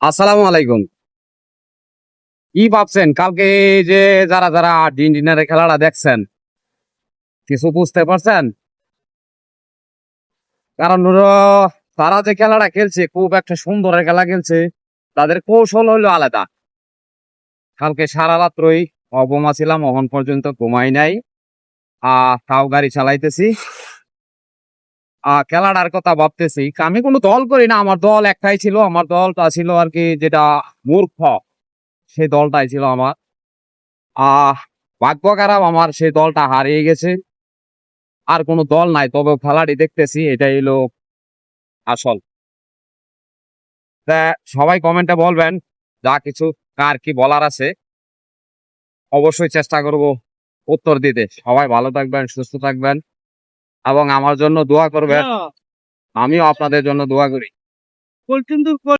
আসসালামু আলাইকুম। কি ভাবছেন কালকে এই যে যারা যারা ডিনারের খেলাটা দেখছেন কিছু বুঝতে পারছেন? কারণ হলো তারা যে খেলাটা খেলছে খুব একটা সুন্দর খেলা খেলছে। তাদের কৌশল হলো আলাদা। কালকে সারা রাত্রই অবমা ছিলাম, এখন পর্যন্ত ঘুমাই নাই। তাও গাড়ি চালাইতেছি। খেলাটার কথা ভাবতেছি। আমি কোনো দল করি না, আমার দল একটাই ছিল। আমার দলটা ছিল আর কি যেটা মূর্খ, সেই দলটাই ছিল আমার। আহ ভাগ্য খারাপ, আমার সেই দলটা হারিয়ে গেছে। আর কোনো দল নাই, তবে খেলাটি দেখতেছি, এটাই হলো আসল। তা সবাই কমেন্টে বলবেন যা কিছু, কার কি বলার আছে। অবশ্যই চেষ্টা করব উত্তর দিতে। সবাই ভালো থাকবেন, সুস্থ থাকবেন এবং আমার জন্য দোয়া করবেন। আমিও আপনাদের জন্য দোয়া করি।